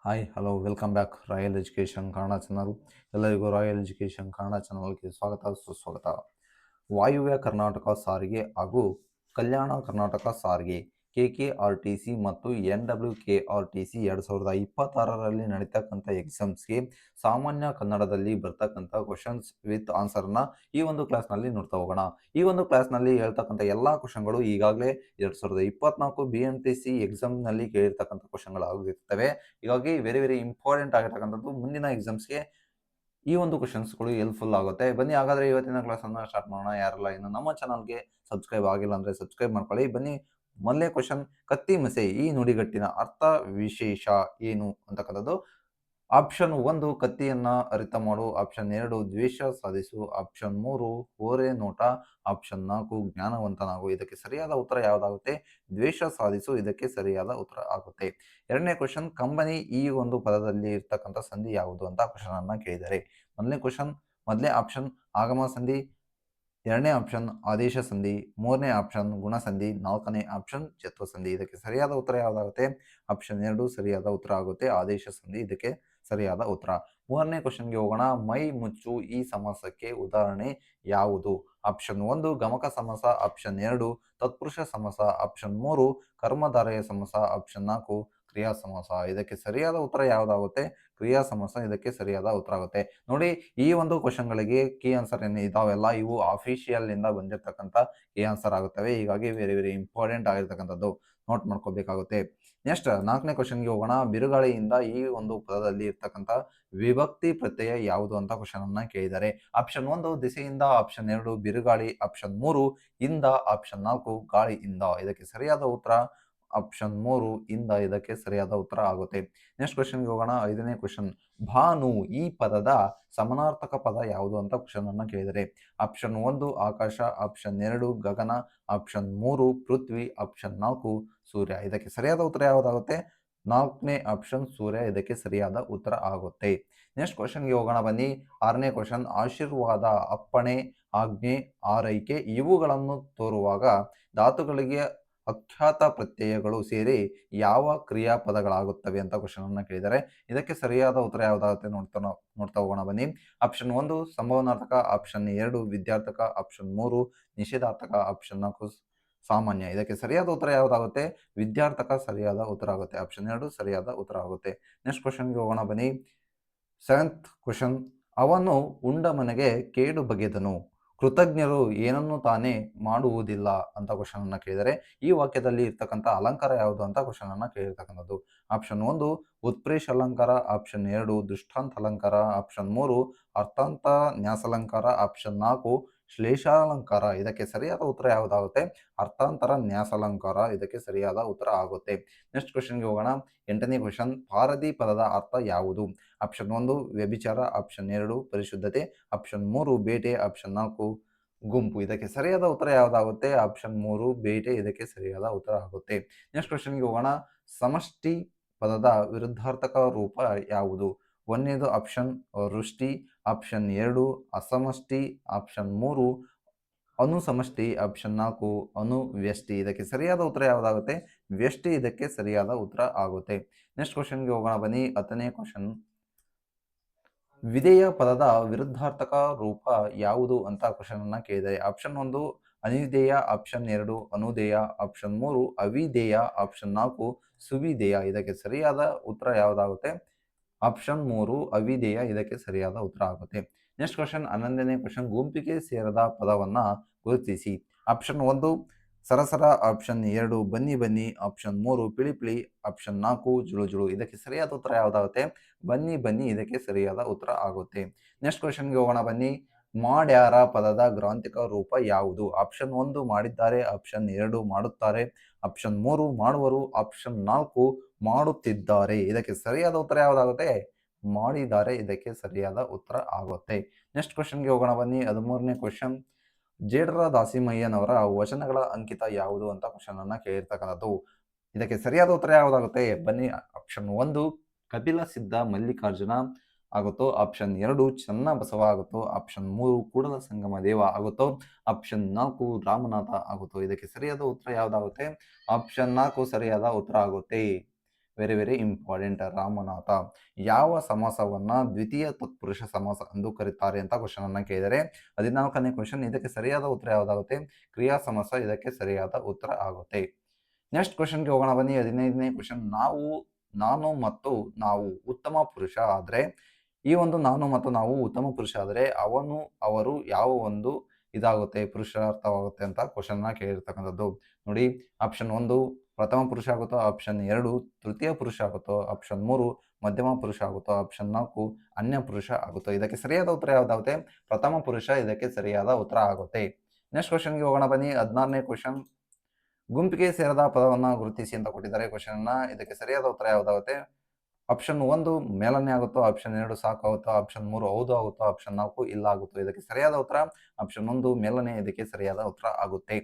Hi hello welcome back royal education Kannada channel. ಎಲ್ಲರಿಗೂ royal education Kannada ಚಾನಲ್ಗೆ ಸ್ವಾಗತ ಸುಸ್ವಾಗತ. ವಾಯುವ್ಯ ಕರ್ನಾಟಕ ಸಾರಿಗೆ ಹಾಗೂ ಕಲ್ಯಾಣ ಕರ್ನಾಟಕ ಸಾರಿಗೆ KKRTC ಮತ್ತು NWKRTC 2026ರಲ್ಲಿ ನಡೀತಕ್ಕಂಥ ಎಕ್ಸಾಮ್ಸ್ಗೆ ಸಾಮಾನ್ಯ ಕನ್ನಡದಲ್ಲಿ ಬರ್ತಕ್ಕಂಥ ಕ್ವಶನ್ಸ್ ವಿತ್ ಆನ್ಸರ್ನ ಈ ಒಂದು ಕ್ಲಾಸ್ನಲ್ಲಿ ನೋಡ್ತಾ ಹೋಗೋಣ. ಈ ಒಂದು ಕ್ಲಾಸ್ನಲ್ಲಿ ಹೇಳ್ತಕ್ಕಂಥ ಎಲ್ಲ ಕ್ವಶನ್ಗಳು ಈಗಾಗಲೇ 2024 BMTC ಎಕ್ಸಾಮ್ನಲ್ಲಿ ಕೇಳಿರ್ತಕ್ಕಂಥ ಕ್ವಶನ್ಗಳಾಗಿರ್ತವೆ. ಹೀಗಾಗಿ ವೆರಿ ಇಂಪಾರ್ಟೆಂಟ್ ಆಗಿರ್ತಕ್ಕಂಥದ್ದು ಮುಂದಿನ ಎಕ್ಸಾಮ್ಸ್ಗೆ ಈ ಒಂದು ಕ್ವಶನ್ಸ್ಗಳು ಹೆಲ್ಪ್ಫುಲ್ ಆಗುತ್ತೆ. ಬನ್ನಿ ಹಾಗಾದ್ರೆ ಇವತ್ತಿನ ಕ್ಲಾಸನ್ನು ಸ್ಟಾರ್ಟ್ ಮಾಡೋಣ. ಯಾರೆಲ್ಲ ಇನ್ನು ನಮ್ಮ ಚಾನಲ್ಗೆ ಸಬ್ಸ್ಕ್ರೈಬ್ ಆಗಿಲ್ಲ ಅಂದರೆ ಸಬ್ಸ್ಕ್ರೈಬ್ ಮಾಡ್ಕೊಳ್ಳಿ. ಬನ್ನಿ, ಮೊದಲನೇ ಕ್ವಶನ್, ಕತ್ತಿ ಮಸೆ ಈ ನುಡಿಗಟ್ಟಿನ ಅರ್ಥ ವಿಶೇಷ ಏನು ಅಂತಕ್ಕಂಥದ್ದು. ಆಪ್ಷನ್ 1 ಕತ್ತಿಯನ್ನ ಅರಿತ ಮಾಡು, ಆಪ್ಷನ್ 2 ದ್ವೇಷ ಸಾಧಿಸು, ಆಪ್ಷನ್ 3 ಓರೆ ನೋಟ, ಆಪ್ಷನ್ 4 ಜ್ಞಾನವಂತನಾಗು. ಇದಕ್ಕೆ ಸರಿಯಾದ ಉತ್ತರ ಯಾವುದಾಗುತ್ತೆ? ದ್ವೇಷ ಸಾಧಿಸು ಇದಕ್ಕೆ ಸರಿಯಾದ ಉತ್ತರ ಆಗುತ್ತೆ. ಎರಡನೇ ಕ್ವಶನ್, ಕಂಬನಿ ಈ ಒಂದು ಪದದಲ್ಲಿ ಇರ್ತಕ್ಕಂಥ ಸಂಧಿ ಯಾವುದು ಅಂತ ಕ್ವಶನ್ ಅನ್ನ ಕೇಳಿದ್ದಾರೆ. ಮೊದಲನೇ ಆಪ್ಷನ್ ಆಗಮ ಸಂಧಿ, ಎರಡನೇ ಆಪ್ಷನ್ ಆದೇಶ ಸಂಧಿ, ಮೂರನೇ ಆಪ್ಷನ್ ಗುಣ ಸಂಧಿ, ನಾಲ್ಕನೇ ಆಪ್ಷನ್ ಜತ್ವ ಸಂಧಿ. ಇದಕ್ಕೆ ಸರಿಯಾದ ಉತ್ತರ ಯಾವುದಾಗುತ್ತೆ? ಆಪ್ಷನ್ 2 ಸರಿಯಾದ ಉತ್ತರ ಆಗುತ್ತೆ. ಆದೇಶ ಸಂಧಿ ಇದಕ್ಕೆ ಸರಿಯಾದ ಉತ್ತರ. ಮೂರನೇ ಕ್ವಶನ್ಗೆ ಹೋಗೋಣ. ಮೈ ಮುಚ್ಚು ಈ ಸಮಾಸಕ್ಕೆ ಉದಾಹರಣೆ ಯಾವುದು? ಆಪ್ಷನ್ 1 ಗಮಕ ಸಮಾಸ, ಆಪ್ಷನ್ 2 ತತ್ಪುರುಷ ಸಮಾಸ, ಆಪ್ಷನ್ 3 ಕರ್ಮಧಾರಯ ಸಮಾಸ, ಆಪ್ಷನ್ 4 ಕ್ರಿಯಾ ಸಮಾಸ. ಇದಕ್ಕೆ ಸರಿಯಾದ ಉತ್ತರ ಯಾವುದಾಗುತ್ತೆ? ಕ್ರಿಯಾ ಸಮಾಸ ಇದಕ್ಕೆ ಸರಿಯಾದ ಉತ್ತರ ಆಗುತ್ತೆ. ನೋಡಿ, ಈ ಒಂದು ಕ್ವಶನ್ಗಳಿಗೆ ಕೀ ಆನ್ಸರ್ ಏನು ಇದಾವೆಲ್ಲ ಇವು ಅಫಿಷಿಯಲ್ ಇಂದ ಬಂದಿರತಕ್ಕಂಥ ಕೀ ಆನ್ಸರ್ ಆಗುತ್ತವೆ. ಹೀಗಾಗಿ ವೆರಿ ಇಂಪಾರ್ಟೆಂಟ್ ಆಗಿರ್ತಕ್ಕಂಥದ್ದು ನೋಟ್ ಮಾಡ್ಕೋಬೇಕಾಗುತ್ತೆ. ನೆಕ್ಸ್ಟ್ ನಾಲ್ಕನೇ ಕ್ವಶನ್ಗೆ ಹೋಗೋಣ. ಬಿರುಗಾಳಿಯಿಂದ ಈ ಒಂದು ಪದದಲ್ಲಿ ಇರ್ತಕ್ಕಂಥ ವಿಭಕ್ತಿ ಪ್ರತ್ಯಯ ಯಾವುದು ಅಂತ ಕ್ವಶನ್ ಅನ್ನ ಕೇಳಿದ್ದಾರೆ. ಆಪ್ಷನ್ 1 ದಿಸೆಯಿಂದ, ಆಪ್ಷನ್ 2 ಬಿರುಗಾಳಿ, ಆಪ್ಷನ್ 3 ಇಂದ, ಆಪ್ಷನ್ 4 ಗಾಳಿಯಿಂದ. ಇದಕ್ಕೆ ಸರಿಯಾದ ಉತ್ತರ ಆಪ್ಷನ್ 3 ಇಂದ ಇದಕ್ಕೆ ಸರಿಯಾದ ಉತ್ತರ ಆಗುತ್ತೆ. ನೆಕ್ಸ್ಟ್ ಕ್ವಶನ್ಗೆ ಹೋಗೋಣ. ಐದನೇ ಕ್ವಶನ್, ಭಾನು ಈ ಪದದ ಸಮಾನಾರ್ಥಕ ಪದ ಯಾವುದು ಅಂತ ಕ್ವಶನ್ ಅನ್ನ ಕೇಳಿದರೆ. ಆಪ್ಷನ್ 1 ಆಕಾಶ, ಆಪ್ಷನ್ 2 ಗಗನ, ಆಪ್ಷನ್ 3 ಪೃಥ್ವಿ, ಆಪ್ಷನ್ 4 ಸೂರ್ಯ. ಇದಕ್ಕೆ ಸರಿಯಾದ ಉತ್ತರ ಯಾವುದಾಗುತ್ತೆ? ನಾಲ್ಕನೇ ಆಪ್ಷನ್ ಸೂರ್ಯ ಇದಕ್ಕೆ ಸರಿಯಾದ ಉತ್ತರ ಆಗುತ್ತೆ. ನೆಕ್ಸ್ಟ್ ಕ್ವಶನ್ಗೆ ಹೋಗೋಣ ಬನ್ನಿ. ಆರನೇ ಕ್ವಶನ್, ಆಶೀರ್ವಾದ, ಅಪ್ಪಣೆ, ಆಜ್ಞೆ, ಆರೈಕೆ ಇವುಗಳನ್ನು ತೋರುವಾಗ ಧಾತುಗಳಿಗೆ ಅಖ್ಯಾತ ಪ್ರತ್ಯಯಗಳು ಸೇರಿ ಯಾವ ಕ್ರಿಯಾಪದಗಳಾಗುತ್ತವೆ ಅಂತ ಕ್ವಶನ್ ಅನ್ನ ಕೇಳಿದ್ದಾರೆ. ಇದಕ್ಕೆ ಸರಿಯಾದ ಉತ್ತರ ಯಾವುದಾಗುತ್ತೆ ನೋಡ್ತಾ ಹೋಗೋಣ ಬನ್ನಿ. ಆಪ್ಷನ್ 1 ಸಂಭವನಾರ್ಥಕ, ಆಪ್ಷನ್ 2 ವಿದ್ಯಾರ್ಥಕ, ಆಪ್ಷನ್ 3 ನಿಷೇಧಾರ್ಥಕ, ಆಪ್ಷನ್ 4 ಸಾಮಾನ್ಯ. ಇದಕ್ಕೆ ಸರಿಯಾದ ಉತ್ತರ ಯಾವುದಾಗುತ್ತೆ? ವಿದ್ಯಾರ್ಥಕ ಸರಿಯಾದ ಉತ್ತರ ಆಗುತ್ತೆ. ಆಪ್ಷನ್ 2 ಸರಿಯಾದ ಉತ್ತರ ಆಗುತ್ತೆ. ನೆಕ್ಸ್ಟ್ ಕ್ವಶನ್ಗೆ ಹೋಗೋಣ ಬನ್ನಿ. ಸೆವೆಂತ್ ಕ್ವಶನ್, ಅವನು ಉಂಡ ಮನೆಗೆ ಕೇಡು ಬಗೆದನು, ಕೃತಜ್ಞರು ಏನನ್ನು ತಾನೇ ಮಾಡುವುದಿಲ್ಲ ಅಂತ ಕ್ವಶನ್ ಅನ್ನ ಕೇಳಿದರೆ. ಈ ವಾಕ್ಯದಲ್ಲಿ ಇರ್ತಕ್ಕಂಥ ಅಲಂಕಾರ ಯಾವುದು ಅಂತ ಕ್ವಶನ್ ಅನ್ನ ಕೇಳಿರ್ತಕ್ಕಂಥದ್ದು. ಆಪ್ಷನ್ 1 ಉತ್ಪ್ರೇಷ ಅಲಂಕಾರ, ಆಪ್ಷನ್ 2 ದೃಷ್ಟಾಂತ ಅಲಂಕಾರ, ಆಪ್ಷನ್ 3 ಅರ್ಥಾಂತ ನ್ಯಾಸಾಲಂಕಾರ, ಆಪ್ಷನ್ 4 ಶ್ಲೇಷಾಲಂಕಾರ. ಇದಕ್ಕೆ ಸರಿಯಾದ ಉತ್ತರ ಯಾವುದಾಗುತ್ತೆ? ಅರ್ಥಾಂತರ ನ್ಯಾಸಾಲಂಕಾರ ಇದಕ್ಕೆ ಸರಿಯಾದ ಉತ್ತರ ಆಗುತ್ತೆ. ನೆಕ್ಸ್ಟ್ ಕ್ವಶನ್ಗೆ ಹೋಗೋಣ. ಎಂಟನೇ ಕ್ವಶನ್, ಪಾರದಿ ಪದದ ಅರ್ಥ ಯಾವುದು? ಆಪ್ಷನ್ 1 ವ್ಯಭಿಚಾರ, ಆಪ್ಷನ್ 2 ಪರಿಶುದ್ಧತೆ, ಆಪ್ಷನ್ 3 ಬೇಟೆ, ಆಪ್ಷನ್ 4 ಗುಂಪು. ಇದಕ್ಕೆ ಸರಿಯಾದ ಉತ್ತರ ಯಾವುದಾಗುತ್ತೆ? ಆಪ್ಷನ್ 3 ಬೇಟೆ ಇದಕ್ಕೆ ಸರಿಯಾದ ಉತ್ತರ ಆಗುತ್ತೆ. ನೆಕ್ಸ್ಟ್ ಕ್ವಶನ್ಗೆ ಹೋಗೋಣ. ಸಮಷ್ಟಿ ಪದದ ವಿರುದ್ಧಾರ್ಥಕ ರೂಪ ಯಾವುದು? ಒಂದನೇದು ಆಪ್ಷನ್ ವೃಷ್ಟಿ, ಆಪ್ಷನ್ 2 ಅಸಮಷ್ಟಿ, ಆಪ್ಷನ್ 3 ಅನುಸಮಷ್ಟಿ, ಆಪ್ಷನ್ 4 ಅನುವ್ಯಷ್ಟಿ. ಇದಕ್ಕೆ ಸರಿಯಾದ ಉತ್ತರ ಯಾವುದಾಗುತ್ತೆ? ವ್ಯಷ್ಟಿ ಇದಕ್ಕೆ ಸರಿಯಾದ ಉತ್ತರ ಆಗುತ್ತೆ. ನೆಕ್ಸ್ಟ್ ಕ್ವಶನ್ಗೆ ಹೋಗೋಣ ಬನ್ನಿ. 10ನೇ ಕ್ವಶನ್, ವಿಧೇಯ ಪದದ ವಿರುದ್ಧಾರ್ಥಕ ರೂಪ ಯಾವುದು ಅಂತ ಕ್ವಶನ್ ಅನ್ನ ಕೇಳಿದ್ದಾರೆ. ಆಪ್ಷನ್ 1 ಅನಿಧೇಯ, ಆಪ್ಷನ್ 2 ಅನುಧೇಯ, ಆಪ್ಷನ್ 3 ಅವಿಧೇಯ, ಆಪ್ಷನ್ 4 ಸುವಿಧೇಯ. ಇದಕ್ಕೆ ಸರಿಯಾದ ಉತ್ತರ ಯಾವುದಾಗುತ್ತೆ? ಆಪ್ಷನ್ 3 ಅವಿಧೇಯ ಇದಕ್ಕೆ ಸರಿಯಾದ ಉತ್ತರ ಆಗುತ್ತೆ. ನೆಕ್ಸ್ಟ್ ಕ್ವಶನ್ 11ನೇ ಕ್ವಶನ್, ಗುಂಪಿಗೆ ಸೇರದ ಪದವನ್ನ ಗುರುತಿಸಿ. ಆಪ್ಷನ್ 1 ಸರಸರ, ಆಪ್ಷನ್ 2 ಬನ್ನಿ ಬನ್ನಿ, ಆಪ್ಷನ್ 3 ಪಿಳಿ ಪಿಳಿ, ಆಪ್ಷನ್ 4 ಜುಳು ಜುಳು. ಇದಕ್ಕೆ ಸರಿಯಾದ ಉತ್ತರ ಯಾವುದಾಗುತ್ತೆ? ಬನ್ನಿ ಬನ್ನಿ ಇದಕ್ಕೆ ಸರಿಯಾದ ಉತ್ತರ ಆಗುತ್ತೆ. ನೆಕ್ಸ್ಟ್ ಕ್ವಶನ್ಗೆ ಹೋಗೋಣ ಬನ್ನಿ. ಮಾಡ್ಯಾರ ಪದದ ಗ್ರಾಂಥಿಕ ರೂಪ ಯಾವುದು? ಆಪ್ಷನ್ 1 ಮಾಡಿದ್ದಾರೆ, ಆಪ್ಷನ್ 2 ಮಾಡುತ್ತಾರೆ, ಆಪ್ಷನ್ 3 ಮಾಡುವರು, ಆಪ್ಷನ್ 4 ಮಾಡುತ್ತಿದ್ದಾರೆ. ಇದಕ್ಕೆ ಸರಿಯಾದ ಉತ್ತರ ಯಾವುದಾಗುತ್ತೆ? ಮಾಡಿದ್ದಾರೆ ಇದಕ್ಕೆ ಸರಿಯಾದ ಉತ್ತರ ಆಗುತ್ತೆ. ನೆಕ್ಸ್ಟ್ ಕ್ವಶನ್ಗೆ ಹೋಗೋಣ ಬನ್ನಿ. 13ನೇ ಕ್ವಶನ್, ಜೇಡರ ದಾಸಿಮಯ್ಯನವರ ವಚನಗಳ ಅಂಕಿತ ಯಾವುದು ಅಂತ ಕ್ವಶನ್ ಅನ್ನ ಕೇಳಿರ್ತಕ್ಕಂಥದ್ದು. ಇದಕ್ಕೆ ಸರಿಯಾದ ಉತ್ತರ ಯಾವುದಾಗುತ್ತೆ? ಬನ್ನಿ. ಆಪ್ಷನ್ 1 ಕಪಿಲ ಸಿದ್ಧ ಮಲ್ಲಿಕಾರ್ಜುನ ಆಗುತ್ತೋ, ಆಪ್ಷನ್ 2 ಚನ್ನಬಸವ ಆಗುತ್ತೋ, ಆಪ್ಷನ್ 3 ಕೂಡಲ ಸಂಗಮ ದೇವ ಆಗುತ್ತೋ, ಆಪ್ಷನ್ 4 ರಾಮನಾಥ ಆಗುತ್ತೋ. ಇದಕ್ಕೆ ಸರಿಯಾದ ಉತ್ತರ ಯಾವುದಾಗುತ್ತೆ? ಆಪ್ಷನ್ 4 ಸರಿಯಾದ ಉತ್ತರ ಆಗುತ್ತೆ. Very very important. ರಾಮನಾಥ. ಯಾವ ಸಮಾಸವನ್ನ ದ್ವಿತೀಯ ತತ್ಪುರುಷ ಸಮಾಸ ಎಂದು ಕರೀತಾರೆ ಅಂತ ಕ್ವಶನ್ ಅನ್ನ ಕೇಳಿದರೆ 14ನೇ ಕ್ವಶನ್. ಇದಕ್ಕೆ ಸರಿಯಾದ ಉತ್ತರ ಯಾವುದಾಗುತ್ತೆ? ಕ್ರಿಯಾ ಸಮಾಸ ಇದಕ್ಕೆ ಸರಿಯಾದ ಉತ್ತರ ಆಗುತ್ತೆ. ನೆಕ್ಸ್ಟ್ ಕ್ವಶನ್ಗೆ ಹೋಗೋಣ ಬನ್ನಿ. 15ನೇ ಕ್ವಶನ್. ನಾನು ಮತ್ತು ನಾವು ಉತ್ತಮ ಪುರುಷ ಆದರೆ, ಈ ಒಂದು ನಾನು ಮತ್ತು ನಾವು ಉತ್ತಮ ಪುರುಷ ಆದರೆ ಅವನು ಅವರು ಯಾವ ಒಂದು ಇದಾಗುತ್ತೆ ಪುರುಷಾರ್ಥವಾಗುತ್ತೆ ಅಂತ ಕ್ವಶನ್ ಕೇಳಿರ್ತಕ್ಕಂಥದ್ದು. ನೋಡಿ, ಆಪ್ಷನ್ 1 ಪ್ರಥಮ ಪುರುಷ ಆಗುತ್ತೋ, ಆಪ್ಷನ್ 2 ತೃತೀಯ ಪುರುಷ ಆಗುತ್ತೋ, ಆಪ್ಷನ್ 3 ಮಧ್ಯಮ ಪುರುಷ ಆಗುತ್ತೋ, ಆಪ್ಷನ್ 4 ಅನ್ಯ ಪುರುಷ ಆಗುತ್ತೋ. ಇದಕ್ಕೆ ಸರಿಯಾದ ಉತ್ತರ ಯಾವುದಾಗುತ್ತೆ? ಪ್ರಥಮ ಪುರುಷ ಇದಕ್ಕೆ ಸರಿಯಾದ ಉತ್ತರ ಆಗುತ್ತೆ. ನೆಕ್ಸ್ಟ್ ಕ್ವಶನ್ಗೆ ಹೋಗೋಣ ಬನ್ನಿ. 16ನೇ ಕ್ವಶನ್. ಗುಂಪಿಗೆ ಸೇರದ ಪದವನ್ನು ಗುರುತಿಸಿ ಅಂತ ಕೊಟ್ಟಿದ್ದಾರೆ ಕ್ವಶನ್ ಅನ್ನ. ಇದಕ್ಕೆ ಸರಿಯಾದ ಉತ್ತರ ಯಾವುದಾಗುತ್ತೆ? ಆಪ್ಷನ್ 1 ಮೇಲನೆ ಆಗುತ್ತೋ, ಆಪ್ಷನ್ 2 ಸಾಕು ಆಗುತ್ತೋ, ಆಪ್ಷನ್ 3 ಹೌದು ಆಗುತ್ತೋ, ಆಪ್ಷನ್ 4 ಇಲ್ಲ ಆಗುತ್ತೋ. ಇದಕ್ಕೆ ಸರಿಯಾದ ಉತ್ತರ ಆಪ್ಷನ್ 1 ಮೇಲನೆ ಇದಕ್ಕೆ ಸರಿಯಾದ ಉತ್ತರ ಆಗುತ್ತೆ.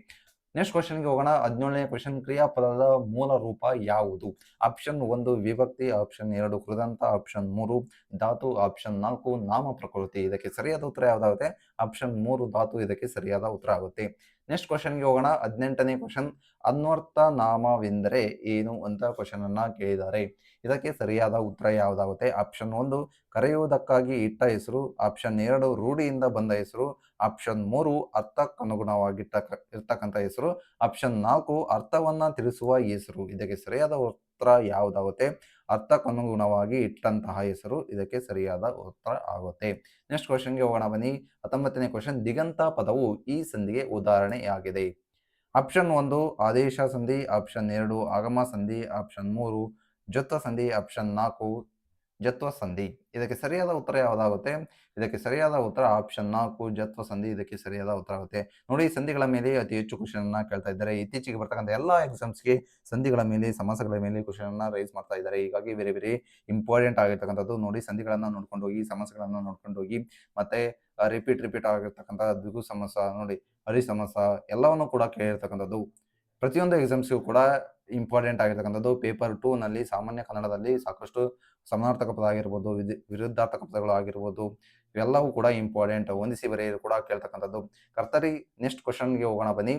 ನೆಕ್ಸ್ಟ್ ಕ್ವಶನ್ಗೆ ಹೋಗೋಣ. 17ನೇ ಕ್ವಶನ್. ಕ್ರಿಯಾಪದದ ಮೂಲ ರೂಪ ಯಾವುದು? ಆಪ್ಷನ್ 1 ವಿಭಕ್ತಿ, ಆಪ್ಷನ್ 2 ಕೃದಂತ, ಆಪ್ಷನ್ 3 ಧಾತು, ಆಪ್ಷನ್ 4 ನಾಮ ಪ್ರಕೃತಿ. ಇದಕ್ಕೆ ಸರಿಯಾದ ಉತ್ತರ ಯಾವುದಾಗುತ್ತೆ? ಆಪ್ಷನ್ 3 ಧಾತು ಇದಕ್ಕೆ ಸರಿಯಾದ ಉತ್ತರ ಆಗುತ್ತೆ. ನೆಕ್ಸ್ಟ್ ಕ್ವಶನ್ಗೆ ಹೋಗೋಣ. 18ನೇ ಕ್ವಶನ್. ಅನ್ವರ್ಥ ನಾಮವೆಂದರೆ ಏನು ಅಂತ ಕ್ವಶನ್ ಅನ್ನ ಕೇಳಿದ್ದಾರೆ. ಇದಕ್ಕೆ ಸರಿಯಾದ ಉತ್ತರ ಯಾವುದಾಗುತ್ತೆ? ಆಪ್ಷನ್ 1 ಕರೆಯುವುದಕ್ಕಾಗಿ ಇಟ್ಟ ಹೆಸರು, ಆಪ್ಷನ್ 2 ರೂಢಿಯಿಂದ ಬಂದ ಹೆಸರು, ಆಪ್ಷನ್ 3 ಅರ್ಥಕ್ಕನುಗುಣವಾಗಿ ಇರ್ತಕ್ಕಂಥ ಹೆಸರು, ಆಪ್ಷನ್ 4 ಅರ್ಥವನ್ನ ತಿಳಿಸುವ ಹೆಸರು. ಇದಕ್ಕೆ ಸರಿಯಾದ ಉತ್ತರ ಯಾವುದಾಗುತ್ತೆ? ಅರ್ಥಕ್ಕನುಗುಣವಾಗಿ ಇಟ್ಟಂತಹ ಹೆಸರು ಇದಕ್ಕೆ ಸರಿಯಾದ ಉತ್ತರ ಆಗುತ್ತೆ. ನೆಕ್ಸ್ಟ್ ಕ್ವಶನ್ಗೆ ಹೋಗೋಣ ಬನ್ನಿ. 19ನೇ ಕ್ವಶನ್. ದಿಗಂತ ಪದವು ಈ ಸಂಧಿಗೆ ಉದಾಹರಣೆಯಾಗಿದೆ. ಆಪ್ಷನ್ 1 ಆದೇಶ ಸಂಧಿ, ಆಪ್ಷನ್ 2 ಆಗಮ ಸಂಧಿ, ಆಪ್ಷನ್ 3 ಜತ್ವ ಸಂಧಿ, ಆಪ್ಷನ್ 4 ಜತ್ವ ಸಂಧಿ. ಇದಕ್ಕೆ ಸರಿಯಾದ ಉತ್ತರ ಯಾವುದಾಗುತ್ತೆ? ಇದಕ್ಕೆ ಸರಿಯಾದ ಉತ್ತರ ಆಪ್ಷನ್ 4 ಜತ್ವ ಸಂಧಿ ಇದಕ್ಕೆ ಸರಿಯಾದ ಉತ್ತರ ಆಗುತ್ತೆ. ನೋಡಿ, ಸಂಧಿಗಳ ಮೇಲೆ ಅತಿ ಹೆಚ್ಚು ಕ್ವಶನ್ ಅನ್ನ ಕೇಳ್ತಾ ಇದ್ದಾರೆ. ಇತ್ತೀಚೆಗೆ ಬರ್ತಕ್ಕಂಥ ಎಲ್ಲ ಎಕ್ಸಾಮ್ಸ್ಗೆ ಸಂಧಿಗಳ ಮೇಲೆ, ಸಮಾಸಗಳ ಮೇಲೆ ಕ್ವಶನ್ ಅನ್ನ ರೈಸ್ ಮಾಡ್ತಾ ಇದ್ದಾರೆ. ಹೀಗಾಗಿ ವೆರಿ ವೆರಿ ಇಂಪಾರ್ಟೆಂಟ್ ಆಗಿರ್ತಕ್ಕಂಥದ್ದು. ನೋಡಿ, ಸಂಧಿಗಳನ್ನ ನೋಡ್ಕೊಂಡು ಹೋಗಿ, ಸಮಾಸಗಳನ್ನ ನೋಡ್ಕೊಂಡು ಹೋಗಿ, ಮತ್ತೆ ರಿಪೀಟ್ ಆಗಿರ್ತಕ್ಕಂಥ ದ್ವಿಗು ಸಮಾಸ, ನೋಡಿ ಹರಿ ಸಮಾಸ ಎಲ್ಲವನ್ನು ಕೂಡ ಕೇಳಿರ್ತಕ್ಕಂಥದ್ದು. ಪ್ರತಿಯೊಂದು ಎಕ್ಸಾಮ್ಸ್ಗೂ ಕೂಡ ಇಂಪಾರ್ಟೆಂಟ್ ಆಗಿರ್ತಕ್ಕಂಥದ್ದು. ಪೇಪರ್ 2 ನಲ್ಲಿ ಸಾಮಾನ್ಯ ಕನ್ನಡದಲ್ಲಿ ಸಾಕಷ್ಟು ಸಮಾನಾರ್ಥಕ ಪದ ಆಗಿರ್ಬೋದು, ವಿರುದ್ಧಾರ್ಥಕ ಪದಗಳು ಆಗಿರ್ಬೋದು, ಇವೆಲ್ಲವೂ ಕೂಡ ಇಂಪಾರ್ಟೆಂಟ್. ಹೊಂದಿಸಿ ಬರೆಯಲು ಕೂಡ ಕೇಳ್ತಕ್ಕಂಥದ್ದು. ಕರ್ತರಿ. ನೆಕ್ಸ್ಟ್ ಕ್ವಶನ್ಗೆ ಹೋಗೋಣ ಬನ್ನಿ.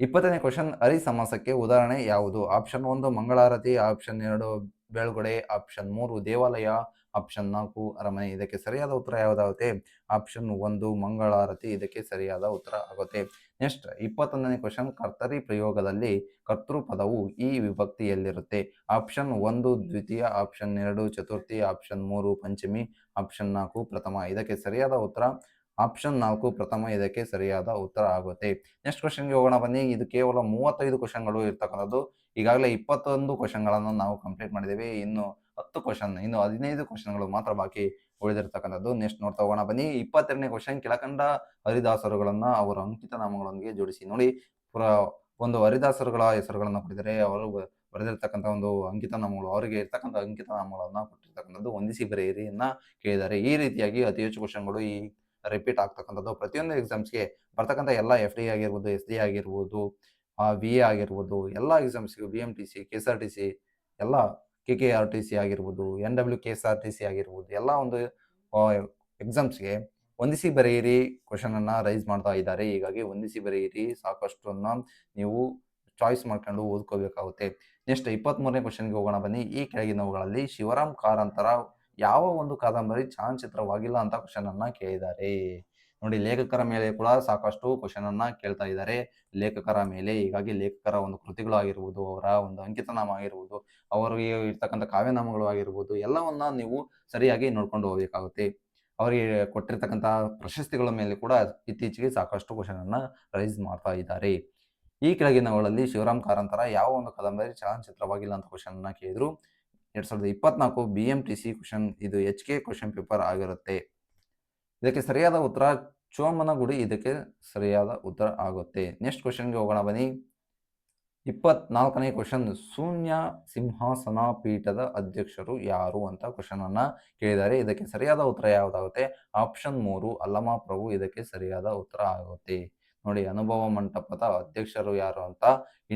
20ನೇ ಕ್ವಶನ್. ಹರಿ ಸಮಾಸಕ್ಕೆ ಉದಾಹರಣೆ ಯಾವುದು? ಆಪ್ಷನ್ 1 ಮಂಗಳಾರತಿ, ಆಪ್ಷನ್ 2 ಬೆಳ್ಗೊಡೆ, ಆಪ್ಷನ್ 3 ದೇವಾಲಯ, ಆಪ್ಷನ್ 4 ಅರಮನೆ. ಇದಕ್ಕೆ ಸರಿಯಾದ ಉತ್ತರ ಯಾವುದಾಗುತ್ತೆ? ಆಪ್ಷನ್ 1 ಮಂಗಳಾರತಿ ಇದಕ್ಕೆ ಸರಿಯಾದ ಉತ್ತರ ಆಗುತ್ತೆ. Next 21ನೇ question. ಕರ್ತರಿ ಪ್ರಯೋಗದಲ್ಲಿ ಕರ್ತೃಪದವು ಈ ವಿಭಕ್ತಿಯಲ್ಲಿರುತ್ತೆ. ಆಪ್ಷನ್ 1 ದ್ವಿತೀಯ, option 2 Chaturthi, option 3 Panchami, option 4 ಪ್ರಥಮ. ಇದಕ್ಕೆ ಸರಿಯಾದ ಉತ್ತರ ಆಪ್ಷನ್ 4 ಪ್ರಥಮ ಇದಕ್ಕೆ ಸರಿಯಾದ ಉತ್ತರ ಆಗುತ್ತೆ. ನೆಕ್ಸ್ಟ್ ಕ್ವಶನ್ಗೆ ಹೋಗೋಣ ಬನ್ನಿ. ಇದು ಕೇವಲ 35 ಕ್ವಶನ್ಗಳು ಇರ್ತಕ್ಕಂಥದ್ದು. ಈಗಾಗಲೇ 21 ಕ್ವಶನ್ಗಳನ್ನು ನಾವು ಕಂಪ್ಲೀಟ್ ಮಾಡಿದ್ದೇವೆ. ಇನ್ನು 10 ಕ್ವಶನ್, ಇನ್ನು 15 ಕ್ವಶನ್ಗಳು ಮಾತ್ರ ಬಾಕಿ ಉಳಿದಿರ್ತಕ್ಕಂಥದ್ದು. ನೆಕ್ಸ್ಟ್ ನೋಡ್ತಾ ಹೋಗೋಣ ಬನ್ನಿ. 22ನೇ ಕ್ವಶನ್. ಕೆಳಕಂಡ ಹರಿದಾಸರುಗಳನ್ನ ಅವರ ಅಂಕಿತ ನಾಮಗಳೊಂದಿಗೆ ಜೋಡಿಸಿ. ನೋಡಿ, ಒಂದು ಹರಿದಾಸರುಗಳ ಹೆಸರುಗಳನ್ನ ಕೊಟ್ಟಿದ್ದಾರೆ. ಅವರು ಬರೆದಿರ್ತಕ್ಕಂಥ ಒಂದು ಅಂಕಿತ ನಾಮಗಳು, ಅವರಿಗೆ ಇರ್ತಕ್ಕಂಥ ಅಂಕಿತ ನಾಮಗಳನ್ನ ಕೊಟ್ಟಿರ್ತಕ್ಕಂಥದ್ದು. ಹೊಂದಿಸಿ ಬರೆಯಿರಿ ಅನ್ನ ಕೇಳಿದ್ದಾರೆ. ಈ ರೀತಿಯಾಗಿ ಅತಿ ಹೆಚ್ಚು ಕ್ವಶನ್ಗಳು ಈ ರಿಪೀಟ್ ಆಗ್ತಕ್ಕಂಥದ್ದು. ಪ್ರತಿಯೊಂದು ಎಕ್ಸಾಮ್ಸ್ಗೆ ಬರ್ತಕ್ಕಂಥ ಎಲ್ಲ FD ಆಗಿರ್ಬೋದು, SD ಆಗಿರ್ಬೋದು, VA ಆಗಿರ್ಬೋದು, ಎಲ್ಲ ಎಕ್ಸಾಮ್ಸ್ಗೂ BMTC, KSRTC, ಎಲ್ಲ KKRTC ಆಗಿರ್ಬೋದು, NWKSRTC ಆಗಿರ್ಬೋದು, ಎಲ್ಲ ಒಂದು ಎಕ್ಸಾಮ್ಸ್ಗೆ ಹೊಂದಿಸಿ ಬರೆಯಿರಿ ಕ್ವಶನ್ ಅನ್ನ ರೈಸ್ ಮಾಡ್ತಾ ಇದ್ದಾರೆ. ಹೀಗಾಗಿ ಹೊಂದಿಸಿ ಬರೆಯಿರಿ, ಸಾಕಷ್ಟನ್ನ ನೀವು ಚಾಯ್ಸ್ ಮಾಡ್ಕೊಂಡು ಓದ್ಕೋಬೇಕಾಗುತ್ತೆ. ನೆಕ್ಸ್ಟ್ 23ನೇ ಕ್ವಶನ್ಗೆ ಹೋಗೋಣ ಬನ್ನಿ. ಈ ಕೆಳಗಿನವುಗಳಲ್ಲಿ ಶಿವರಾಮ್ ಕಾರಂತರ ಯಾವ ಒಂದು ಕಾದಂಬರಿ ಚಲನಚಿತ್ರವಾಗಿಲ್ಲ ಅಂತ ಕ್ವಶನ್ ಅನ್ನ ಕೇಳಿದ್ದಾರೆ. ನೋಡಿ, ಲೇಖಕರ ಮೇಲೆ ಕೂಡ ಸಾಕಷ್ಟು ಕ್ವಶನ್ ಅನ್ನ ಕೇಳ್ತಾ ಇದ್ದಾರೆ. ಲೇಖಕರ ಮೇಲೆ, ಹೀಗಾಗಿ ಲೇಖಕರ ಒಂದು ಕೃತಿಗಳು ಆಗಿರ್ಬೋದು, ಅವರ ಒಂದು ಅಂಕಿತನಾಮ ಆಗಿರ್ಬೋದು, ಅವರಿಗೆ ಇರ್ತಕ್ಕಂಥ ಕಾವ್ಯನಾಮಗಳು ಆಗಿರ್ಬೋದು, ಎಲ್ಲವನ್ನ ನೀವು ಸರಿಯಾಗಿ ನೋಡ್ಕೊಂಡು ಹೋಗಬೇಕಾಗುತ್ತೆ. ಅವರಿಗೆ ಕೊಟ್ಟಿರ್ತಕ್ಕಂಥ ಪ್ರಶಸ್ತಿಗಳ ಮೇಲೆ ಕೂಡ ಇತ್ತೀಚೆಗೆ ಸಾಕಷ್ಟು ಕ್ವಶನ್ ಅನ್ನ ರೈಸ್ ಮಾಡ್ತಾ ಇದ್ದಾರೆ. ಈ ಕೆಳಗಿನವುಗಳಲ್ಲಿ ಶಿವರಾಮ್ ಕಾರಂತರ ಯಾವ ಒಂದು ಕಾದಂಬರಿ ಚಲನಚಿತ್ರವಾಗಿಲ್ಲ ಅಂತ ಕ್ವಶನ್ ಅನ್ನ ಕೇಳಿದ್ರು. 2024 BMTC ಕ್ವಶನ್, ಇದು HK ಕ್ವಶನ್ ಪೇಪರ್ ಆಗಿರುತ್ತೆ. ಇದಕ್ಕೆ ಸರಿಯಾದ ಉತ್ತರ ಚೋಮನಗುಡಿ ಇದಕ್ಕೆ ಸರಿಯಾದ ಉತ್ತರ ಆಗುತ್ತೆ. ನೆಕ್ಸ್ಟ್ ಕ್ವಶನ್ಗೆ ಹೋಗೋಣ ಬನ್ನಿ. 24ನೇ ಕ್ವಶನ್. ಶೂನ್ಯ ಸಿಂಹಾಸನ ಪೀಠದ ಅಧ್ಯಕ್ಷರು ಯಾರು ಅಂತ ಕ್ವಶನ್ ಅನ್ನ ಕೇಳಿದ್ದಾರೆ. ಇದಕ್ಕೆ ಸರಿಯಾದ ಉತ್ತರ ಯಾವುದಾಗುತ್ತೆ? ಆಪ್ಷನ್ 3 ಅಲ್ಲಮ ಪ್ರಭು ಇದಕ್ಕೆ ಸರಿಯಾದ ಉತ್ತರ ಆಗುತ್ತೆ. ನೋಡಿ, ಅನುಭವ ಮಂಟಪದ ಅಧ್ಯಕ್ಷರು ಯಾರು ಅಂತ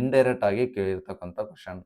ಇಂಡೈರೆಕ್ಟ್ ಆಗಿ ಕೇಳಿರ್ತಕ್ಕಂಥ ಕ್ವಶನ್.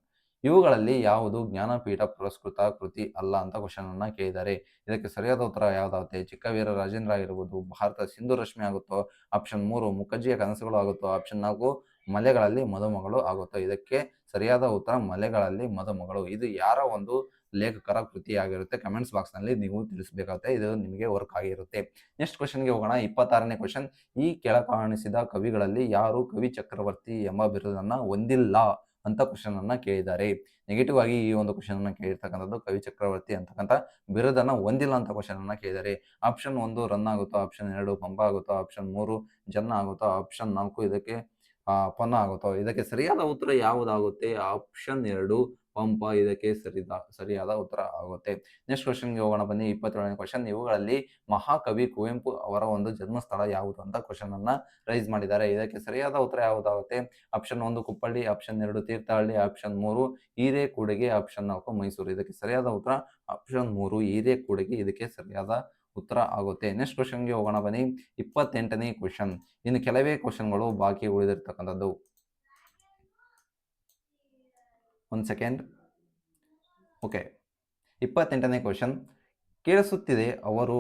ಇವುಗಳಲ್ಲಿ ಯಾವುದು ಜ್ಞಾನಪೀಠ ಪುರಸ್ಕೃತ ಕೃತಿ ಅಲ್ಲ ಅಂತ ಕ್ವಶನ್ ಅನ್ನ ಕೇಳಿದ್ದಾರೆ. ಇದಕ್ಕೆ ಸರಿಯಾದ ಉತ್ತರ ಯಾವುದಾಗುತ್ತೆ? ಚಿಕ್ಕವೀರ ರಾಜೇಂದ್ರ ಆಗಿರ್ಬೋದು, ಭಾರತ ಸಿಂಧು ರಶ್ಮಿ ಆಗುತ್ತೋ, ಆಪ್ಷನ್ 3 ಮುಖರ್ಜಿಯ ಕನಸುಗಳು ಆಗುತ್ತೋ, ಆಪ್ಷನ್ 4 ಮಲೆಗಳಲ್ಲಿ ಮದುಮಗಳು ಆಗುತ್ತೋ. ಇದಕ್ಕೆ ಸರಿಯಾದ ಉತ್ತರ ಮಲೆಗಳಲ್ಲಿ ಮದುಮಗಳು. ಇದು ಯಾರ ಒಂದು ಲೇಖಕರ ಕೃತಿಯಾಗಿರುತ್ತೆ? ಕಮೆಂಟ್ಸ್ ಬಾಕ್ಸ್ನಲ್ಲಿ ನೀವು ತಿಳಿಸಬೇಕಾಗುತ್ತೆ. ಇದು ನಿಮಗೆ ವರ್ಕ್ ಆಗಿರುತ್ತೆ. ನೆಕ್ಸ್ಟ್ ಕ್ವಶನ್ಗೆ ಹೋಗೋಣ. 26ನೇ ಕ್ವಶನ್. ಈ ಕೆಳಕಾಣಿಸಿದ ಕವಿಗಳಲ್ಲಿ ಯಾರು ಕವಿ ಚಕ್ರವರ್ತಿ ಎಂಬ ಬಿರುದನ್ನು ಹೊಂದಿಲ್ಲ ಅಂತ ಕ್ವಶನ್ ಅನ್ನ ಕೇಳಿದ್ದಾರೆ. ನೆಗೆಟಿವ್ ಆಗಿ ಈ ಒಂದು ಕ್ವಶನ್ ಅನ್ನ ಕೇಳಿರ್ತಕ್ಕಂಥದ್ದು ಕವಿ ಚಕ್ರವರ್ತಿ ಅಂತಕ್ಕಂಥ ಬಿರುದನ್ನ ಹೊಂದಿಲ್ಲ ಅಂತ ಕ್ವಶನ್ ಅನ್ನ ಕೇಳಿದ್ದಾರೆ. ಆಪ್ಷನ್ 1 ರನ್ ಆಗುತ್ತೋ, ಆಪ್ಷನ್ 2 ಪಂಪ ಆಗುತ್ತೋ, ಆಪ್ಷನ್ 3 ಜನ್ನ ಆಗುತ್ತೋ, ಆಪ್ಷನ್ 4 ಇದಕ್ಕೆ ಪೊನ್ನ ಆಗುತ್ತೋ. ಇದಕ್ಕೆ ಸರಿಯಾದ ಉತ್ತರ ಯಾವುದಾಗುತ್ತೆ? ಆಪ್ಷನ್ 2 ಪಂಪ ಇದಕ್ಕೆ ಸರಿಯಾದ ಉತ್ತರ ಆಗುತ್ತೆ. ನೆಕ್ಸ್ಟ್ ಕ್ವಶನ್ಗೆ ಹೋಗೋಣ ಬನ್ನಿ. 27ನೇ ಕ್ವಶನ್. ಇವುಗಳಲ್ಲಿ ಮಹಾಕವಿ ಕುವೆಂಪು ಅವರ ಒಂದು ಜನ್ಮಸ್ಥಳ ಯಾವುದು ಅಂತ ಕ್ವಶನ್ ಅನ್ನ ರೈಸ್ ಮಾಡಿದ್ದಾರೆ. ಇದಕ್ಕೆ ಸರಿಯಾದ ಉತ್ತರ ಯಾವುದಾಗುತ್ತೆ? Option 1 Kuppalli, option 2 Thirthahalli, option 3 Hirekudige, option 4 Mysuru. ಇದಕ್ಕೆ ಸರಿಯಾದ ಉತ್ತರ ಆಪ್ಷನ್ 3 ಹಿರೇಕೂಡಿಗೆ ಇದಕ್ಕೆ ಸರಿಯಾದ ಉತ್ತರ ಆಗುತ್ತೆ. ನೆಕ್ಸ್ಟ್ ಕ್ವಶನ್ಗೆ ಹೋಗೋಣ ಬನ್ನಿ. 28ನೇ ಕ್ವಶನ್. ಇನ್ನು ಕೆಲವೇ ಕ್ವಶನ್ಗಳು ಬಾಕಿ ಉಳಿದಿರ್ತಕ್ಕಂಥದ್ದು. ಒಂದು ಸೆಕೆಂಡ್. ಓಕೆ, 28ನೇ ಕ್ವಶನ್. ಕೇಳಿಸುತ್ತಿದೆ ಅವರು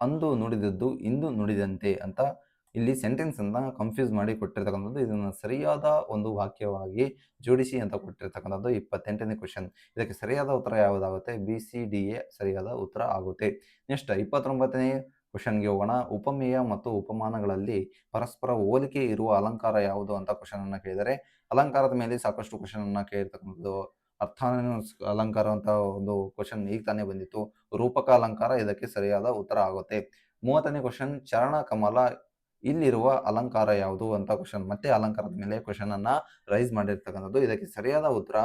ಅಂದು ನುಡಿದದ್ದು ಇಂದು ನುಡಿದಂತೆ ಅಂತ ಇಲ್ಲಿ ಸೆಂಟೆನ್ಸ್ ಅನ್ನ ಕನ್ಫ್ಯೂಸ್ ಮಾಡಿ ಕೊಟ್ಟಿರ್ತಕ್ಕಂಥದ್ದು. ಇದನ್ನು ಸರಿಯಾದ ಒಂದು ವಾಕ್ಯವಾಗಿ ಜೋಡಿಸಿ ಅಂತ ಕೊಟ್ಟಿರ್ತಕ್ಕಂಥದ್ದು 28ನೇ ಕ್ವಶನ್. ಇದಕ್ಕೆ ಸರಿಯಾದ ಉತ್ತರ ಯಾವುದಾಗುತ್ತೆ? BCDA ಸರಿಯಾದ ಉತ್ತರ ಆಗುತ್ತೆ. ನೆಕ್ಸ್ಟ್ 29ನೇ ಕ್ವಶನ್ಗೆ ಹೋಗೋಣ. ಉಪಮೇಯ ಮತ್ತು ಉಪಮಾನಗಳಲ್ಲಿ ಪರಸ್ಪರ ಹೋಲಿಕೆ ಇರುವ ಅಲಂಕಾರ ಯಾವುದು ಅಂತ ಕ್ವಶನ್ ಅನ್ನ ಕೇಳಿದರೆ, ಅಲಂಕಾರದ ಮೇಲೆ ಸಾಕಷ್ಟು ಕ್ವಶನ್ ಅನ್ನ ಕೇಳಿರ್ತಕ್ಕಂಥದ್ದು. ಅರ್ಥಾನ ಅಲಂಕಾರ ಅಂತ ಒಂದು ಕ್ವಶನ್ ಈಗ ತಾನೇ ಬಂದಿತ್ತು. ರೂಪಕ ಅಲಂಕಾರ ಇದಕ್ಕೆ ಸರಿಯಾದ ಉತ್ತರ ಆಗುತ್ತೆ. 30ನೇ ಕ್ವಶನ್. ಚರಣ ಕಮಲ ಇಲ್ಲಿರುವ ಅಲಂಕಾರ ಯಾವುದು ಅಂತ ಕ್ವಶನ್. ಮತ್ತೆ ಅಲಂಕಾರದ ಮೇಲೆ ಕ್ವಶನ್ ಅನ್ನ ರೈಸ್ ಮಾಡಿರ್ತಕ್ಕಂಥದ್ದು. ಇದಕ್ಕೆ ಸರಿಯಾದ ಉತ್ತರ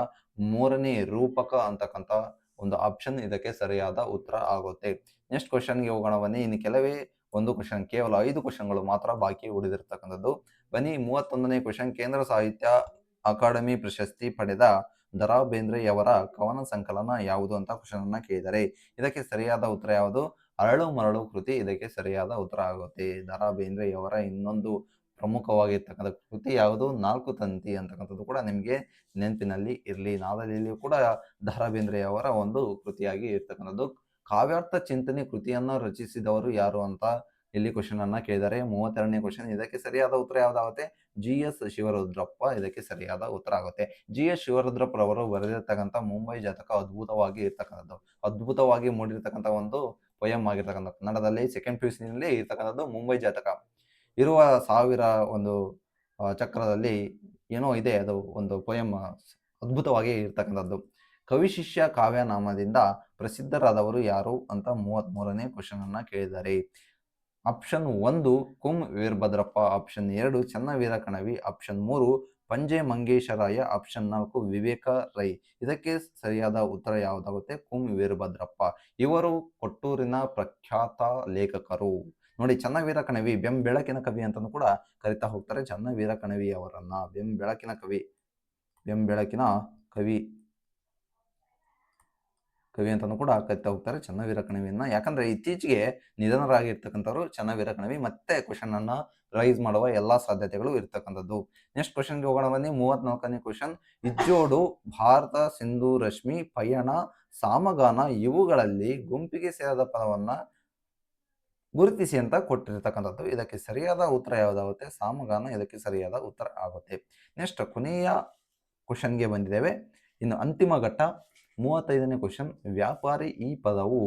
3ನೇ ರೂಪಕ ಅಂತಕ್ಕಂಥ ಒಂದು ಆಪ್ಷನ್ ಇದಕ್ಕೆ ಸರಿಯಾದ ಉತ್ತರ ಆಗುತ್ತೆ. ನೆಕ್ಸ್ಟ್ ಕ್ವಶನ್ಗೆ ಹೋಗೋಣ ಬನ್ನಿ. ಇನ್ನು ಕೆಲವೇ ಒಂದು ಕ್ವಶನ್, ಕೇವಲ 5 ಕ್ವಶನ್ಗಳು ಮಾತ್ರ ಬಾಕಿ ಉಳಿದಿರ್ತಕ್ಕಂಥದ್ದು. ಬನ್ನಿ 31ನೇ ಕ್ವಶನ್. ಕೇಂದ್ರ ಸಾಹಿತ್ಯ ಅಕಾಡೆಮಿ ಪ್ರಶಸ್ತಿ ಪಡೆದ ದ.ರಾ ಬೇಂದ್ರೆಯವರ ಕವನ ಸಂಕಲನ ಯಾವುದು ಅಂತ ಕ್ವಶನ್ ಅನ್ನ ಕೇಳಿದರೆ, ಇದಕ್ಕೆ ಸರಿಯಾದ ಉತ್ತರ ಯಾವುದು? ಅರಳು ಮರಳು ಕೃತಿ ಇದಕ್ಕೆ ಸರಿಯಾದ ಉತ್ತರ ಆಗುತ್ತೆ. ದ.ರಾ ಬೇಂದ್ರೆಯವರ ಇನ್ನೊಂದು ಪ್ರಮುಖವಾಗಿರ್ತಕ್ಕಂಥ ಕೃತಿ ಯಾವುದು? 4 ತಂತಿ ಅಂತಕ್ಕಂಥದ್ದು ಕೂಡ ನಿಮಗೆ ನೆನಪಿನಲ್ಲಿ ಇರಲಿ. ನಾದಲ್ಲಿಯೂ ಕೂಡ ದ.ರಾ ಬೇಂದ್ರೆಯವರ ಒಂದು ಕೃತಿಯಾಗಿ ಇರ್ತಕ್ಕಂಥದ್ದು. ಕಾವ್ಯಾರ್ಥ ಚಿಂತನೆ ಕೃತಿಯನ್ನ ರಚಿಸಿದವರು ಯಾರು ಅಂತ ಇಲ್ಲಿ ಕ್ವಶನ್ ಅನ್ನ ಕೇಳಿದರೆ, 32ನೇ ಕ್ವಶನ್. ಇದಕ್ಕೆ ಸರಿಯಾದ ಉತ್ತರ ಯಾವುದಾಗುತ್ತೆ? GS ಶಿವರುದ್ರಪ್ಪ ಇದಕ್ಕೆ ಸರಿಯಾದ ಉತ್ತರ ಆಗುತ್ತೆ. GS ಶಿವರುದ್ರಪ್ಪರವರು ಬರೆದಿರ್ತಕ್ಕಂಥ ಮುಂಬೈ ಜಾತಕ ಅದ್ಭುತವಾಗಿ ಇರ್ತಕ್ಕಂಥದ್ದು, ಅದ್ಭುತವಾಗಿ ಮೂಡಿರ್ತಕ್ಕಂಥ ಒಂದು ಪೊಯಮ್ ಆಗಿರ್ತಕ್ಕಂಥ, ಕನ್ನಡದಲ್ಲಿ ಸೆಕೆಂಡ್ PUC ನಲ್ಲಿ ಇರ್ತಕ್ಕಂಥದ್ದು ಮುಂಬೈ ಜಾತಕ. ಇರುವ 1000 ಒಂದು ಚಕ್ರದಲ್ಲಿ ಏನೋ ಇದೆ, ಅದು ಒಂದು ಪೊಯಮ್ ಅದ್ಭುತವಾಗಿ ಇರ್ತಕ್ಕಂಥದ್ದು. ಕವಿ ಶಿಷ್ಯ ಕಾವ್ಯನಾಮದಿಂದ ಪ್ರಸಿದ್ಧರಾದವರು ಯಾರು ಅಂತ 33ನೇ ಕ್ವಶನ್ ಅನ್ನ ಕೇಳಿದ್ದಾರೆ. ಆಪ್ಷನ್ 1 ಕುಂ ವೀರಭದ್ರಪ್ಪ, ಆಪ್ಷನ್ 2 ಚನ್ನವೀರ ಕಣವಿ, ಆಪ್ಷನ್ 3 ಪಂಜೆ ಮಂಗೇಶರಾಯ, ಆಪ್ಷನ್ 4 ವಿವೇಕ ರೈ. ಇದಕ್ಕೆ ಸರಿಯಾದ ಉತ್ತರ ಯಾವುದಾಗುತ್ತೆ? ಕುಂ ವೀರಭದ್ರಪ್ಪ. ಇವರು ಕೊಟ್ಟೂರಿನ ಪ್ರಖ್ಯಾತ ಲೇಖಕರು. ನೋಡಿ, ಚನ್ನವೀರ ಕಣವಿ ಬೆಂಬೆಳಕಿನ ಕವಿ ಅಂತಲೂ ಕೂಡ ಕರಿತಾ ಹೋಗ್ತಾರೆ. ಚನ್ನವೀರ ಕಣವಿ ಅವರನ್ನ ಬೆಂಬೆಳಕಿನ ಕವಿ ಅಂತಲೂ ಕೂಡ ಕರಿತಾ ಹೋಗ್ತಾರೆ ಚನ್ನವೀರ ಕಣವಿಯನ್ನ. ಯಾಕಂದ್ರೆ ಇತ್ತೀಚೆಗೆ ನಿಧನರಾಗಿರ್ತಕ್ಕಂಥವ್ರು ಚನ್ನವೀರ ಕಣವಿ. ಮತ್ತೆ ಕ್ವಶನ್ ಅನ್ನ ರೈಸ್ ಮಾಡುವ ಎಲ್ಲಾ ಸಾಧ್ಯತೆಗಳು ಇರ್ತಕ್ಕಂಥದ್ದು. ನೆಕ್ಸ್ಟ್ ಕ್ವಶನ್ಗೆ ಹೋಗೋಣ ಬನ್ನಿ. 34ನೇ ಕ್ವಶನ್. ಇಜ್ಜೋಡು, ಭಾರತ, ಸಿಂಧು, ರಶ್ಮಿ, ಪಯಣ, ಸಾಮಗಾನ ಇವುಗಳಲ್ಲಿ ಗುಂಪಿಗೆ ಸೇರದ ಪದವನ್ನ ಗುರುತಿಸಿ ಅಂತ ಕೊಟ್ಟಿರ್ತಕ್ಕಂಥದ್ದು. ಇದಕ್ಕೆ ಸರಿಯಾದ ಉತ್ತರ ಯಾವುದಾಗುತ್ತೆ? ಸಾಮಗಾನ ಇದಕ್ಕೆ ಸರಿಯಾದ ಉತ್ತರ ಆಗುತ್ತೆ. ನೆಕ್ಸ್ಟ್ ಕೊನೆಯ ಕ್ವಶನ್ಗೆ ಬಂದಿದ್ದೇವೆ. ಇನ್ನು ಅಂತಿಮ ಘಟ್ಟ 35ನೇ ಕ್ವಶನ್. ವ್ಯಾಪಾರಿ ಈ ಪದವು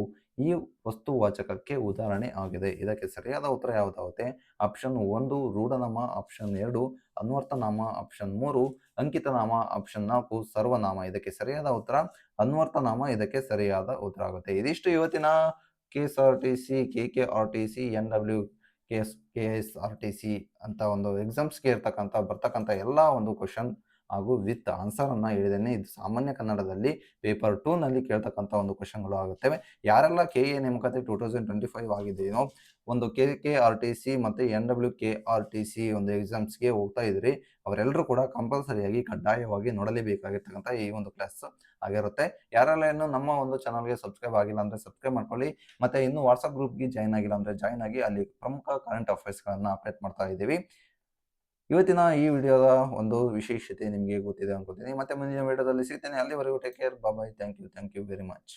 ಈ ವಸ್ತುವಾಚಕಕ್ಕೆ ಉದಾಹರಣೆ ಆಗಿದೆ. ಇದಕ್ಕೆ ಸರಿಯಾದ ಉತ್ತರ ಯಾವುದಾಗುತ್ತೆ? ಆಪ್ಷನ್ 1 ರೂಢನಾಮ, ಆಪ್ಷನ್ 2 ಅನ್ವರ್ಥನಾಮ, ಆಪ್ಷನ್ 3 ಅಂಕಿತನಾಮ, ಆಪ್ಷನ್ 4 ಸರ್ವನಾಮ. ಇದಕ್ಕೆ ಸರಿಯಾದ ಉತ್ತರ ಅನ್ವರ್ಥನಾಮ ಇದಕ್ಕೆ ಸರಿಯಾದ ಉತ್ತರ ಆಗುತ್ತೆ. ಇದಿಷ್ಟು ಇವತ್ತಿನ KSRTC, KKRTC, NWKSRTC ಅಂತ ಒಂದು ಎಕ್ಸಾಮ್ಸ್ಗೆ ಬರ್ತಕ್ಕಂಥ ಎಲ್ಲ ಒಂದು ಕ್ವಶನ್ ಹಾಗೂ ವಿತ್ ಆನ್ಸರ್ ಅನ್ನ ಹೇಳಿದ್ದೇನೆ. ಇದು ಸಾಮಾನ್ಯ ಕನ್ನಡದಲ್ಲಿ ಪೇಪರ್ 2 ನಲ್ಲಿ ಕೇಳ್ತಕ್ಕಂಥ ಒಂದು ಕ್ವಶನ್ಗಳು ಆಗುತ್ತವೆ. ಯಾರೆಲ್ಲ KA ನೇಮಕಾತಿ 2025 ಆಗಿದೆಯೋ, ಒಂದು KKRTC ಮತ್ತು NWKRTC ಒಂದು ಎಕ್ಸಾಮ್ಸ್ಗೆ ಹೋಗ್ತಾ ಇದ್ರಿ, ಅವರೆಲ್ಲರೂ ಕೂಡ ಕಂಪಲ್ಸರಿಯಾಗಿ ಕಡ್ಡಾಯವಾಗಿ ನೋಡಲೇಬೇಕಾಗಿರ್ತಕ್ಕಂಥ ಈ ಒಂದು ಕ್ಲಾಸ್ ಆಗಿರುತ್ತೆ. ಯಾರೆಲ್ಲ ಇನ್ನು ನಮ್ಮ ಒಂದು ಚಾನಲ್ಗೆ ಸಬ್ಸ್ಕ್ರೈಬ್ ಆಗಿಲ್ಲ ಅಂದರೆ ಸಬ್ಸ್ಕ್ರೈಬ್ ಮಾಡ್ಕೊಳ್ಳಿ. ಮತ್ತು ಇನ್ನು ವಾಟ್ಸಪ್ ಗ್ರೂಪ್ಗೆ ಜಾಯ್ನ್ ಆಗಿಲ್ಲ ಅಂದರೆ ಜಾಯ್ನ್ ಆಗಿ, ಅಲ್ಲಿ ಪ್ರಮುಖ ಕರೆಂಟ್ ಅಫೇರ್ಸ್ಗಳನ್ನು ಅಪ್ಡೇಟ್ ಮಾಡ್ತಾ ಇದ್ದೀವಿ. ಇವತ್ತಿನ ಈ ವಿಡಿಯೋದ ಒಂದು ವಿಶೇಷತೆ ನಿಮಗೆ ಗೊತ್ತಿದೆ ಅನ್ಕೋತೀನಿ. ಮತ್ತೆ ಮುಂದಿನ ವಿಡಿಯೋದಲ್ಲಿ ಸಿಗ್ತೇನೆ. ಅಲ್ಲಿವರೆಗೂ take care, bye. Thank you very much.